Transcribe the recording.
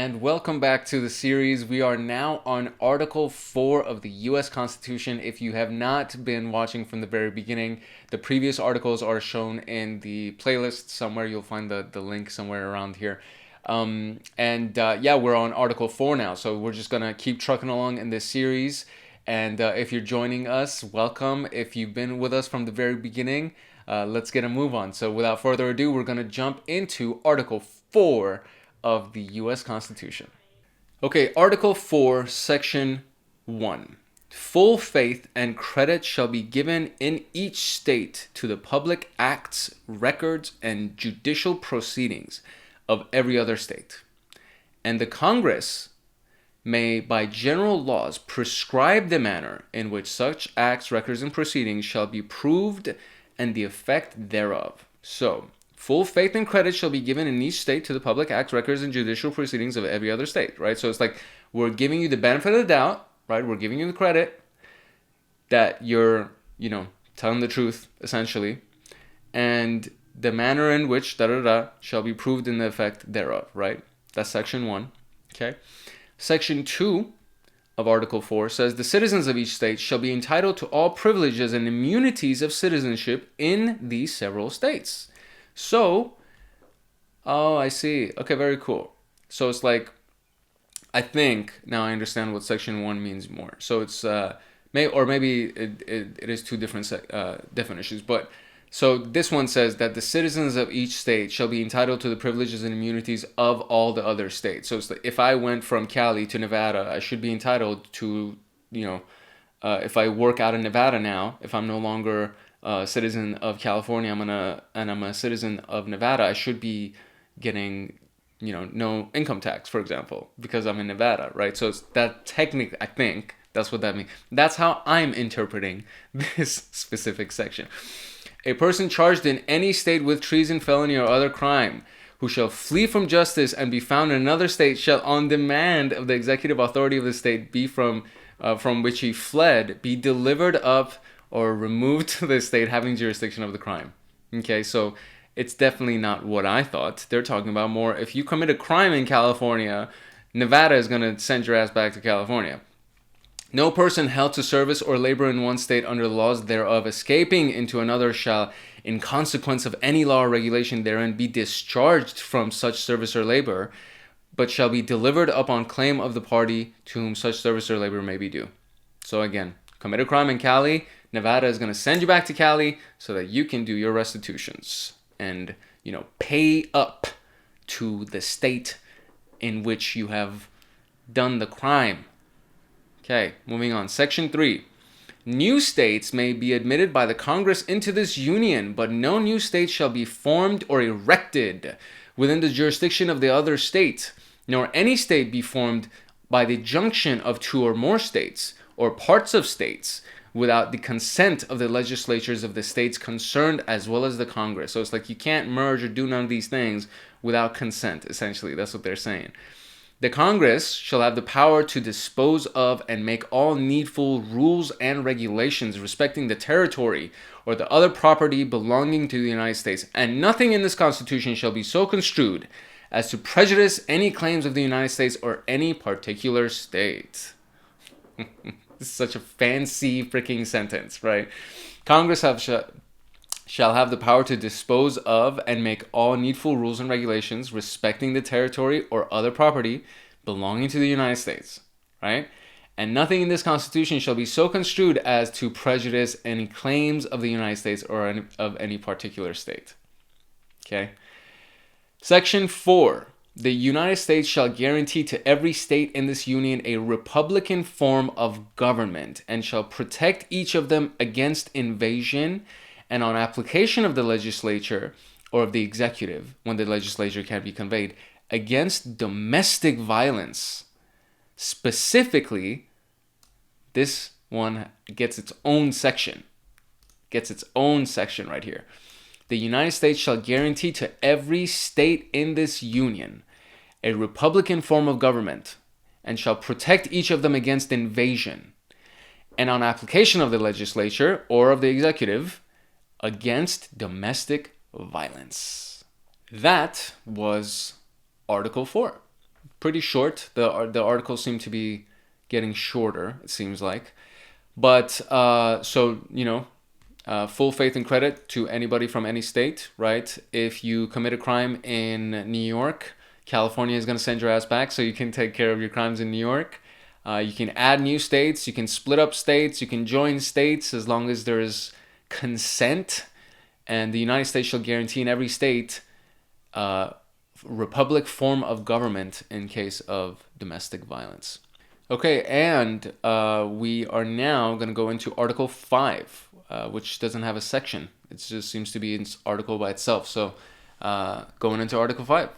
and welcome back to the series. We are now on Article 4 of the U.S. Constitution. If you have not been watching from the very beginning, the previous articles are shown in the playlist somewhere. You'll find the link somewhere around here. We're on Article 4 now, so we're just going to keep trucking along in this series. And if you're joining us, welcome. If you've been with us from the very beginning, let's get a move on. So without further ado, we're going to jump into Article 4 of the U.S. Constitution. Okay, Article 4, Section 1. Full faith and credit shall be given in each state to the public acts, records, and judicial proceedings of every other state. And the Congress may, by general laws, prescribe the manner in which such acts, records, and proceedings shall be proved and the effect thereof. So, full faith and credit shall be given in each state to the public acts, records, and judicial proceedings of every other state, right? So it's like we're giving you the benefit of the doubt, right? We're giving you the credit that you're, telling the truth, essentially. And the manner in which shall be proved in the effect thereof, right? That's Section 1, okay? Section 2 of Article 4 says the citizens of each state shall be entitled to all privileges and immunities of citizenship in these several states. So, I see. Okay, very cool. So it's like, I think now I understand what Section 1 means more. So it's, maybe it is two different definitions. But so this one says that the citizens of each state shall be entitled to the privileges and immunities of all the other states. So it's like if I went from Cali to Nevada, I should be entitled to, if I work out in Nevada now, if I'm no longer a citizen of California, I'm a citizen of Nevada, I should be getting, no income tax, for example, because I'm in Nevada, right? So it's that technique, I think that's what that means. That's how I'm interpreting this specific section. A person charged in any state with treason, felony, or other crime, who shall flee from justice and be found in another state, shall, on demand of the executive authority of the state be from which he fled, be delivered up or removed to the state having jurisdiction of the crime. Okay, so it's definitely not what I thought. They're talking about more, if you commit a crime in California, Nevada is going to send your ass back to California. No person held to service or labor in one state under the laws thereof, escaping into another, shall, in consequence of any law or regulation therein, be discharged from such service or labor, but shall be delivered up on claim of the party to whom such service or labor may be due. So again, commit a crime in Cali, Nevada is going to send you back to Cali so that you can do your restitutions and, pay up to the state in which you have done the crime. Okay, moving on. Section 3. New states may be admitted by the Congress into this union, but no new state shall be formed or erected within the jurisdiction of the other state, nor any state be formed by the junction of two or more states or parts of states without the consent of the legislatures of the states concerned as well as the Congress. So it's like you can't merge or do none of these things without consent, essentially. That's what they're saying. The Congress shall have the power to dispose of and make all needful rules and regulations respecting the territory or the other property belonging to the United States, and nothing in this Constitution shall be so construed as to prejudice any claims of the United States or any particular state. This is such a fancy freaking sentence, right? Congress shall have the power to dispose of and make all needful rules and regulations respecting the territory or other property belonging to the United States, right? And nothing in this Constitution shall be so construed as to prejudice any claims of the United States or of any particular state. Okay? Section 4. The United States shall guarantee to every state in this union a republican form of government and shall protect each of them against invasion and on application of the legislature or of the executive, when the legislature can be conveyed, against domestic violence. Specifically, this one gets its own section. Right here. The United States shall guarantee to every state in this union a republican form of government and shall protect each of them against invasion and on application of the legislature or of the executive against domestic violence. That was Article 4. pretty short. The articles seem to be getting shorter, it seems like. But so, full faith and credit to anybody from any state, right? If you commit a crime in New York, California is going to send your ass back so you can take care of your crimes in New York. You can add new states, you can split up states, you can join states as long as there is consent. And the United States shall guarantee in every state republic form of government in case of domestic violence. Okay, and we are now going to go into Article 5, which doesn't have a section. It just seems to be an article by itself. So going into Article 5.